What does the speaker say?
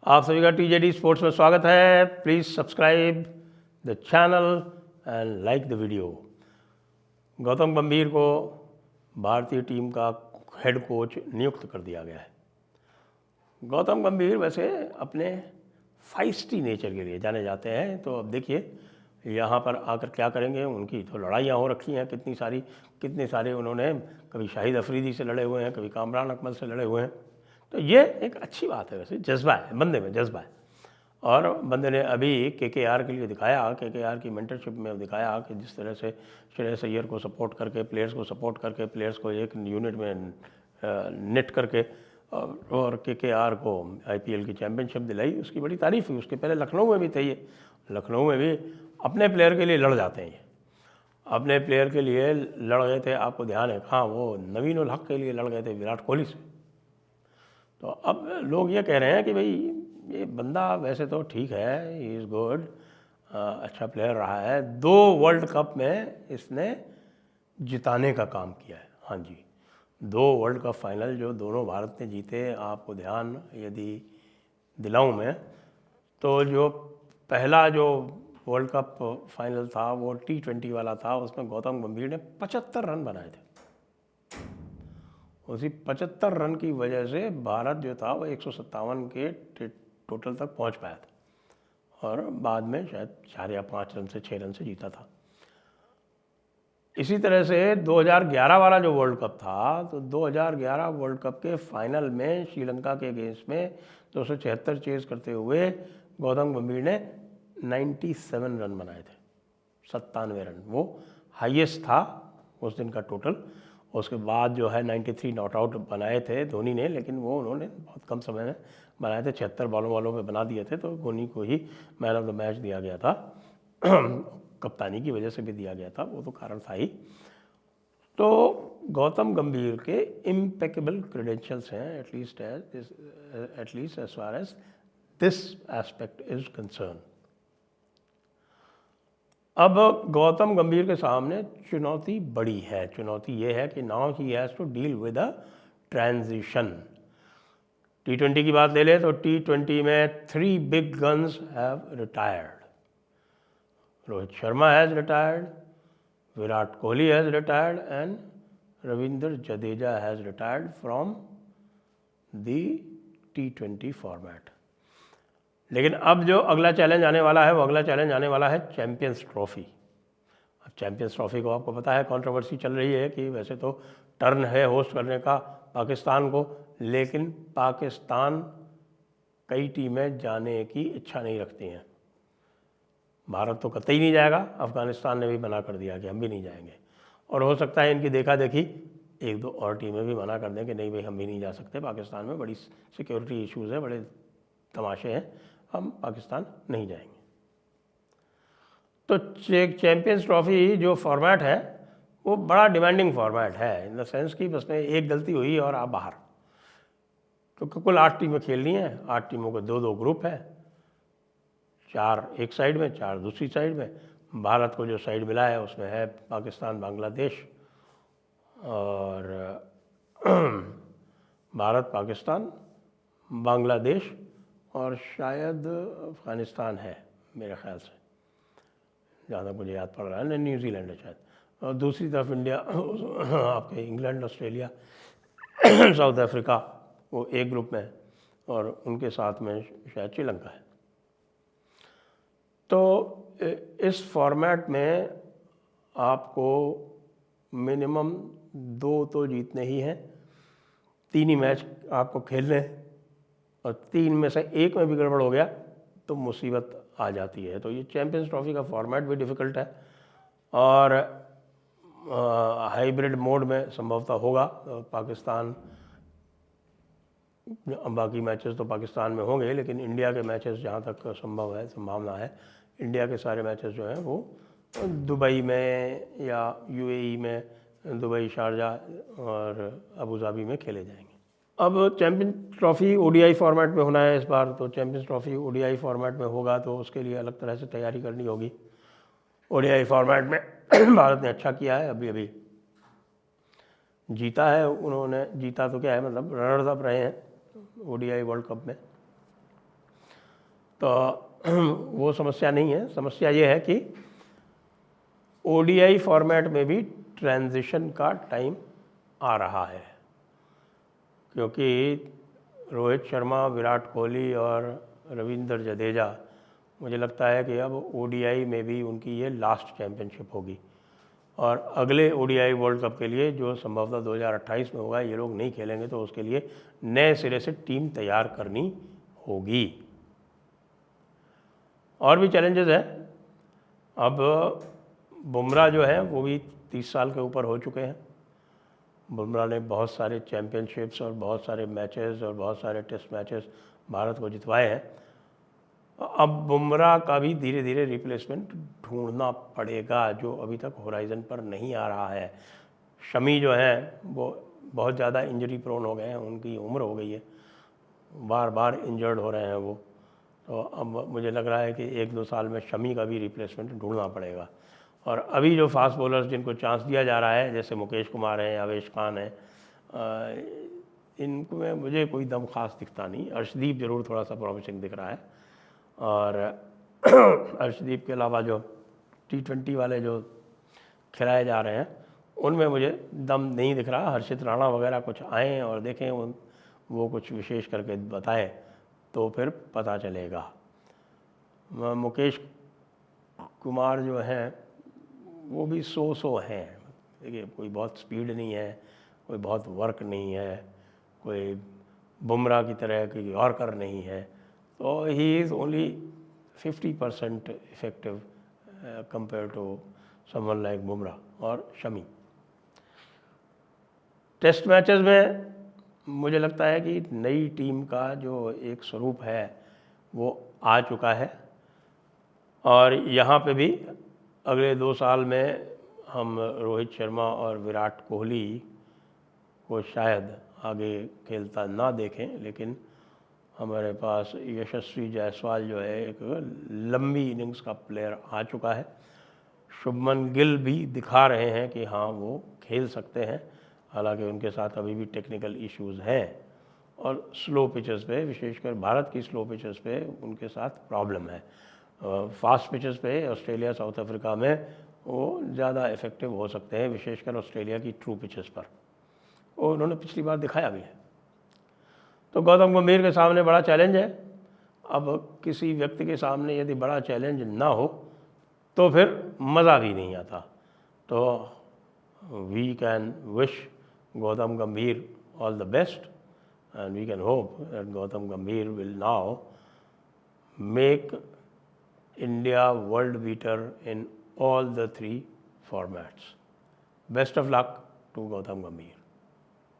आप सभी का टीजेडी स्पोर्ट्स में स्वागत है। Please subscribe the channel and like the video. Gautam गंभीर को भारतीय टीम का हेड कोच नियुक्त कर दिया गया है। गौतम गंभीर वैसे अपने फाइस्टी नेचर के लिए जाने जाते हैं, तो अब देखिए यहाँ पर आकर क्या करेंगे। उनकी तो लड़ाइयाँ हो रखी हैं कितनी सारी उन्होंने, कभी शाहिद अफरीदी से लड़े हुए हैं, कभी कामरान अकमल से लड़े हुए हैं। तो ये एक अच्छी बात है, वैसे जज्बा है बंदे में, जज्बा है। और बंदे ने अभी केकेआर के लिए दिखाया, केकेआर की मेंटरशिप में दिखाया कि जिस तरह से श्रेयस अय्यर को सपोर्ट करके, प्लेयर्स को सपोर्ट करके, प्लेयर्स को एक यूनिट में नेट करके और केकेआर को आईपीएल की चैंपियनशिप दिलाई, उसकी बड़ी तारीफ़ हुई। उसके पहले लखनऊ में भी थे ये, लखनऊ में भी अपने प्लेयर के लिए लड़ जाते हैं। ये अपने प्लेयर के लिए लड़ गए थे, आपको ध्यान है। हाँ, वो नवीन उल हक के लिए लड़ गए थे विराट कोहली से। तो अब लोग ये कह रहे हैं कि भाई ये बंदा वैसे तो ठीक है, ही इज़ गुड, अच्छा प्लेयर रहा है, 2 वर्ल्ड कप में इसने जिताने का काम किया है। हाँ जी, 2 वर्ल्ड कप फाइनल जो दोनों भारत ने जीते। आपको ध्यान यदि दिलाऊं मैं, तो जो पहला जो वर्ल्ड कप फाइनल था वो T20 वाला था, उसमें गौतम गंभीर ने 75 रन बनाए थे। उसी 75 रन की वजह से भारत जो था वो 157 के टोटल तक पहुंच पाया था और बाद में शायद 4 या 5 रन से 6 रन से जीता था। इसी तरह से 2011 वाला जो वर्ल्ड कप था, तो 2011 वर्ल्ड कप के फाइनल में श्रीलंका के अगेंस्ट में 276 चेज करते हुए गौतम गंभीर ने 97 रन बनाए थे, 97 रन, वो हाईएस्ट था उस दिन का टोटल। उसके बाद जो है 93 नॉट आउट बनाए थे धोनी ने, लेकिन वो उन्होंने बहुत कम समय में बनाए थे, 76 बॉलों पे बना दिए थे। तो धोनी को ही मैन ऑफ द मैच दिया गया था कप्तानी की वजह से भी दिया गया था, वो तो कारण था ही। तो गौतम गंभीर के इम्पेकेबल क्रेडेंशियल्स हैं, at least as far as this aspect is concern. अब गौतम गंभीर के सामने चुनौती बड़ी है। चुनौती ये है कि now he has to deal with a transition. T20 की बात ले ले तो T20 में 3 big guns have retired. Rohit Sharma has retired, Virat Kohli has retired and Ravindra Jadeja has retired from the T20 format. लेकिन अब जो अगला चैलेंज आने वाला है, वो अगला चैलेंज आने वाला है चैंपियंस ट्रॉफी। अब चैंपियंस ट्रॉफी को आपको पता है, कंट्रोवर्सी चल रही है कि वैसे तो टर्न है होस्ट करने का पाकिस्तान को, लेकिन पाकिस्तान कई टीमें जाने की इच्छा नहीं रखती हैं। भारत तो कतई नहीं जाएगा, अफगानिस्तान ने भी मना कर दिया कि हम भी नहीं जाएंगे, और हो सकता है इनकी देखा देखी 1-2 और टीमें भी मना कर दें कि नहीं भाई हम भी नहीं जा सकते, पाकिस्तान में बड़ी सिक्योरिटी इश्यूज़ है, बड़े तमाशे हैं, हम पाकिस्तान नहीं जाएंगे। तो चैंपियंस ट्रॉफी जो फॉर्मेट है वो बड़ा डिमांडिंग फॉर्मेट है, इन द सेंस कि बस में एक गलती हुई और आप बाहर। तो कुल 8 टीमें खेलनी हैं, 8 टीमों के 2-2 ग्रुप है, 4 एक साइड में, 4 दूसरी साइड में। भारत को जो साइड मिला है उसमें है पाकिस्तान, बांग्लादेश, और भारत, पाकिस्तान, बांग्लादेश और शायद अफ़गानिस्तान है मेरे ख्याल से, जहाँ तक मुझे याद पड़ रहा है, न्यूजीलैंड है शायद। और दूसरी तरफ इंडिया, आपके इंग्लैंड, ऑस्ट्रेलिया, साउथ अफ्रीका, वो एक ग्रुप में है, और उनके साथ में शायद श्रीलंका है। तो इस फॉर्मेट में आपको मिनिमम 2 तो जीतने ही हैं, 3 ही मैच आपको खेलने हैं, और 3 में से 1 में भी गड़बड़ हो गया तो मुसीबत आ जाती है। तो ये चैंपियंस ट्रॉफी का फॉर्मेट भी डिफ़िकल्ट है, और हाइब्रिड मोड में संभवतः होगा। तो पाकिस्तान, बाकी मैचेस तो पाकिस्तान में होंगे, लेकिन इंडिया के मैचेस जहाँ तक संभव है, संभावना है, इंडिया के सारे मैचेस जो हैं वो दुबई में या यूएई में, दुबई, शारजाह और अबू धाबी में खेले जाएंगे। अब चैंपियंस ट्रॉफी ओडीआई फॉर्मेट में होना है इस बार, तो चैंपियंस ट्रॉफी ओडीआई फॉर्मेट में होगा तो उसके लिए अलग तरह से तैयारी करनी होगी। ओडीआई फॉर्मेट में भारत ने अच्छा किया है, अभी अभी जीता है उन्होंने, जीता तो क्या है, मतलब रनर्स अप रहे हैं ओडीआई वर्ल्ड कप में। तो वो समस्या नहीं है। समस्या ये है कि ओडीआई फॉर्मेट में भी ट्रांजिशन का टाइम आ रहा है, क्योंकि रोहित शर्मा, विराट कोहली और रविंद्र जडेजा, मुझे लगता है कि अब ओडीआई में भी उनकी ये लास्ट चैम्पियनशिप होगी और अगले ओडीआई वर्ल्ड कप के लिए, जो संभवतः 2028 में होगा, ये लोग नहीं खेलेंगे तो उसके लिए नए सिरे से टीम तैयार करनी होगी। और भी चैलेंजेस हैं। अब बुमराह जो है वो भी 30 साल के ऊपर हो चुके हैं। बुमराह ने बहुत सारे चैम्पियनशिप्स और बहुत सारे मैचेस और बहुत सारे टेस्ट मैचेस भारत को जितवाए हैं। अब बुमराह का भी धीरे धीरे रिप्लेसमेंट ढूंढना पड़ेगा, जो अभी तक होराइज़न पर नहीं आ रहा है। शमी जो हैं वो बहुत ज़्यादा इंजरी प्रोन हो गए हैं, उनकी उम्र हो गई है, बार बार इंजर्ड हो रहे हैं वो। तो अब मुझे लग रहा है कि 1-2 साल में शमी का भी रिप्लेसमेंट ढूंढना पड़ेगा। और अभी जो फास्ट बॉलर्स जिनको चांस दिया जा रहा है, जैसे मुकेश कुमार हैं, आवेश खान हैं, इनको में मुझे कोई दम खास दिखता नहीं। अर्शदीप ज़रूर थोड़ा सा प्रॉमिसिंग दिख रहा है। और अर्शदीप के अलावा जो T20 वाले जो खिलाए जा रहे हैं उनमें मुझे दम नहीं दिख रहा। हर्षित राणा वगैरह कुछ आएँ और देखें वो कुछ विशेष करके बताएं तो फिर पता चलेगा। मुकेश कुमार जो हैं वो भी सो हैं। देखिए, कोई बहुत स्पीड नहीं है, कोई बहुत वर्क नहीं है, कोई बुमराह की तरह कोई यॉर्कर नहीं है। तो he is only 50% effective compare to someone like Bumrah और शमी। टेस्ट मैचेस में मुझे लगता है कि नई टीम का जो एक स्वरूप है वो आ चुका है और यहाँ पे भी अगले 2 साल में हम रोहित शर्मा और विराट कोहली को शायद आगे खेलता ना देखें, लेकिन हमारे पास यशस्वी जायसवाल जो है एक लंबी इनिंग्स का प्लेयर आ चुका है। शुभमन गिल भी दिखा रहे हैं कि हाँ वो खेल सकते हैं, हालांकि उनके साथ अभी भी टेक्निकल इश्यूज़ हैं और स्लो पिचेस पे, विशेषकर भारत की स्लो पिचेस पे उनके साथ प्रॉब्लम है। फास्ट पिचेस पे ऑस्ट्रेलिया, साउथ अफ्रीका में वो ज़्यादा इफ़ेक्टिव हो सकते हैं, विशेषकर ऑस्ट्रेलिया की ट्रू पिचेस पर। और उन्होंने पिछली बार दिखाया भी है। तो गौतम गंभीर के सामने बड़ा चैलेंज है। अब किसी व्यक्ति के सामने यदि बड़ा चैलेंज ना हो तो फिर मज़ा भी नहीं आता। तो we can wish Gautam Gambhir all the best, and we can hope that Gautam Gambhir will now make India world beater in all the 3 formats. Best of luck to Gautam Gambhir.